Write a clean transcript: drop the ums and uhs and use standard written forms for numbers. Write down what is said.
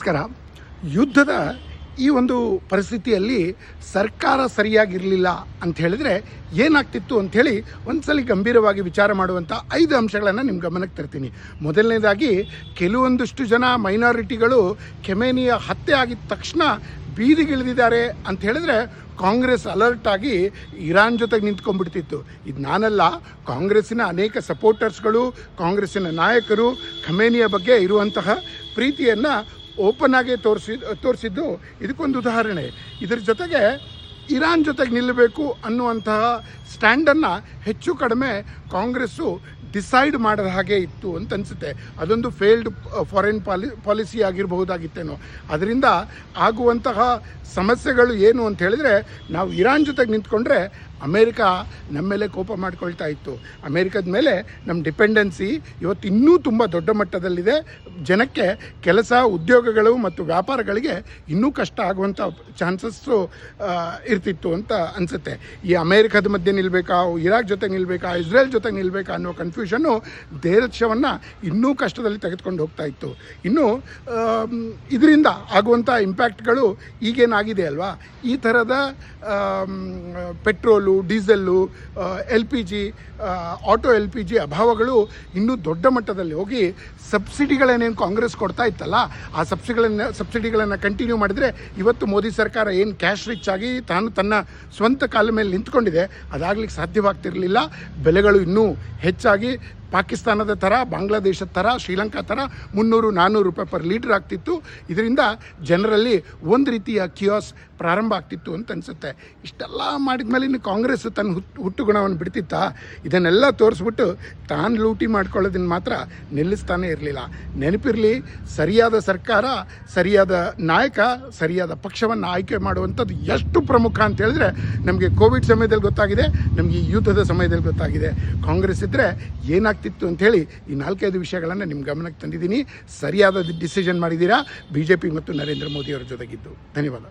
ನಮಸ್ಕಾರ. ಯುದ್ಧದ ಈ ಒಂದು ಪರಿಸ್ಥಿತಿಯಲ್ಲಿ ಸರ್ಕಾರ ಸರಿಯಾಗಿರಲಿಲ್ಲ ಅಂತ ಹೇಳಿದ್ರೆ ಏನಾಗ್ತಿತ್ತು ಅಂಥೇಳಿ ಒಂದ್ಸಲಿ ಗಂಭೀರವಾಗಿ ವಿಚಾರ ಮಾಡುವಂಥ 5 ಅಂಶಗಳನ್ನು ನಿಮ್ಮ ಗಮನಕ್ಕೆ ತರ್ತೀನಿ. ಮೊದಲನೇದಾಗಿ, ಕೆಲವೊಂದಷ್ಟು ಜನ ಮೈನಾರಿಟಿಗಳು ಖಮೇನಿಯ ಹತ್ಯೆ ಆಗಿದ ತಕ್ಷಣ ಬೀದಿಗಿಳಿದಿದ್ದಾರೆ ಅಂತ ಹೇಳಿದ್ರೆ ಕಾಂಗ್ರೆಸ್ ಅಲರ್ಟ್ ಆಗಿ ಇರಾನ್ ಜೊತೆಗೆ ನಿಂತ್ಕೊಂಡ್ಬಿಡ್ತಿತ್ತು. ಇದು ನಾನಲ್ಲ, ಕಾಂಗ್ರೆಸ್ಸಿನ ಅನೇಕ ಸಪೋರ್ಟರ್ಸ್ಗಳು, ಕಾಂಗ್ರೆಸ್ಸಿನ ನಾಯಕರು ಖಮೇನಿಯ ಬಗ್ಗೆ ಇರುವಂತಹ ಪ್ರೀತಿಯನ್ನು ಓಪನ್ ಆಗಿ ತೋರಿಸಿದ್ದು ಇದಕ್ಕೊಂದು ಉದಾಹರಣೆ. ಇದರ ಜೊತೆಗೆ ಇರಾನ್ ಜೊತೆಗೆ ನಿಲ್ಲಬೇಕು ಅನ್ನುವಂತಹ ಸ್ಟ್ಯಾಂಡನ್ನು ಹೆಚ್ಚು ಕಡಿಮೆ ಕಾಂಗ್ರೆಸ್ಸು ಡಿಸೈಡ್ ಮಾಡಿದ ಹಾಗೆ ಇತ್ತು ಅಂತ ಅನಿಸುತ್ತೆ. ಅದೊಂದು ಫೇಲ್ಡ್ ಫಾರಿನ್ ಪಾಲಿಸಿ ಆಗಿರಬಹುದಾಗಿತ್ತೇನೋ. ಅದರಿಂದ ಆಗುವಂತಹ ಸಮಸ್ಯೆಗಳು ಏನು ಅಂತ ಹೇಳಿದರೆ, ನಾವು ಇರಾನ್ ಜೊತೆಗೆ ನಿಂತ್ಕೊಂಡ್ರೆ ಅಮೇರಿಕಾ ನಮ್ಮ ಮೇಲೆ ಕೋಪ ಮಾಡ್ಕೊಳ್ತಾ ಇತ್ತು. ಅಮೇರಿಕದ ಮೇಲೆ ನಮ್ಮ ಡಿಪೆಂಡೆನ್ಸಿ ಇವತ್ತು ಇನ್ನೂ ತುಂಬ ದೊಡ್ಡ ಮಟ್ಟದಲ್ಲಿದೆ. ಜನಕ್ಕೆ ಕೆಲಸ, ಉದ್ಯೋಗಗಳು ಮತ್ತು ವ್ಯಾಪಾರಗಳಿಗೆ ಇನ್ನೂ ಕಷ್ಟ ಆಗುವಂಥ ಚಾನ್ಸಸ್ಸು ಇರ್ತಿತ್ತು ಅಂತ ಅನಿಸುತ್ತೆ. ಈ ಅಮೇರಿಕದ ಮಧ್ಯೆ ನಿಲ್ಲಬೇಕಾ, ಇರಾಕ್ ಜೊತೆಗೆ ನಿಲ್ಲಬೇಕಾ, ಇಸ್ರೇಲ್ ಜೊತೆಗೆ ನಿಲ್ಲಬೇಕಾ ಅನ್ನೋ ಕನ್ಫ್ಯೂಷನ್ನು ದೇಶವನ್ನು ಇನ್ನೂ ಕಷ್ಟದಲ್ಲಿ ತೆಗೆದುಕೊಂಡು ಹೋಗ್ತಾ ಇತ್ತು. ಇನ್ನು ಇದರಿಂದ ಆಗುವಂಥ ಇಂಪ್ಯಾಕ್ಟ್ಗಳು ಈಗೇನಾಗಿದೆ ಅಲ್ವಾ, ಈ ಥರದ petrol, diesel, LPG, auto LPG ಅಭಾವಗಳು ಇನ್ನೂ ದೊಡ್ಡ ಮಟ್ಟದಲ್ಲಿ ಹೋಗಿ ಸಬ್ಸಿಡಿಗಳನ್ನೇನು ಕಾಂಗ್ರೆಸ್ ಕೊಡ್ತಾ ಇತ್ತಲ್ಲ, ಆ ಸಬ್ಸಿಡಿಗಳನ್ನು ಕಂಟಿನ್ಯೂ ಮಾಡಿದರೆ ಇವತ್ತು ಮೋದಿ ಸರ್ಕಾರ ಏನು ಕ್ಯಾಶ್ ರಿಚ್ ಆಗಿ ತನ್ನ ಸ್ವಂತ ಕಾಲ ಮೇಲೆ ನಿಂತ್ಕೊಂಡಿದೆ, ಅದಾಗಲಿಕ್ಕೆ ಸಾಧ್ಯವಾಗ್ತಿರಲಿಲ್ಲ. ಬೆಲೆಗಳು ಇನ್ನೂ ಹೆಚ್ಚಾಗಿ ಪಾಕಿಸ್ತಾನದ ಥರ, ಬಾಂಗ್ಲಾದೇಶದ ಥರ, ಶ್ರೀಲಂಕಾ ಥರ 300-400 ರೂಪಾಯಿ ಪರ್ ಲೀಟ್ರ್ ಆಗ್ತಿತ್ತು. ಇದರಿಂದ ಜನರಲ್ಲಿ ಒಂದು ರೀತಿಯ ಕಿಯಾಸ್ ಪ್ರಾರಂಭ ಆಗ್ತಿತ್ತು ಅಂತ ಅನಿಸುತ್ತೆ. ಇಷ್ಟೆಲ್ಲ ಮಾಡಿದ ಮೇಲೆ ಇನ್ನು ಕಾಂಗ್ರೆಸ್ ತನ್ನ ಹುಟ್ಟುಗುಣವನ್ನು ಬಿಡ್ತಿತ್ತಾ? ಇದನ್ನೆಲ್ಲ ತೋರಿಸ್ಬಿಟ್ಟು ತಾನು ಲೂಟಿ ಮಾಡ್ಕೊಳ್ಳೋದನ್ನು ಮಾತ್ರ ನಿಲ್ಲಿಸ್ತಾನೆ ಇರಲಿಲ್ಲ. ನೆನಪಿರಲಿ, ಸರಿಯಾದ ಸರ್ಕಾರ, ಸರಿಯಾದ ನಾಯಕ, ಸರಿಯಾದ ಪಕ್ಷವನ್ನು ಆಯ್ಕೆ ಮಾಡುವಂಥದ್ದು ಎಷ್ಟು ಪ್ರಮುಖ ಅಂತ ಹೇಳಿದ್ರೆ ನಮಗೆ ಕೋವಿಡ್ ಸಮಯದಲ್ಲಿ ಗೊತ್ತಾಗಿದೆ, ನಮಗೆ ಈ ಯುದ್ಧದ ಸಮಯದಲ್ಲಿ ಗೊತ್ತಾಗಿದೆ. ಕಾಂಗ್ರೆಸ್ ಇದ್ದರೆ ಏನಾಗ್ತಿತ್ತು ಅಂಥೇಳಿ ಈ 4-5 ವಿಷಯಗಳನ್ನು ನಿಮ್ಮ ಗಮನಕ್ಕೆ ತಂದಿದ್ದೀನಿ. ಸರಿಯಾದ ಡಿಸಿಷನ್ ಮಾಡಿದ್ದೀರಾ BJP ಮತ್ತು ನರೇಂದ್ರ ಮೋದಿಯವರ ಜೊತೆಗಿದ್ದು. ಧನ್ಯವಾದ.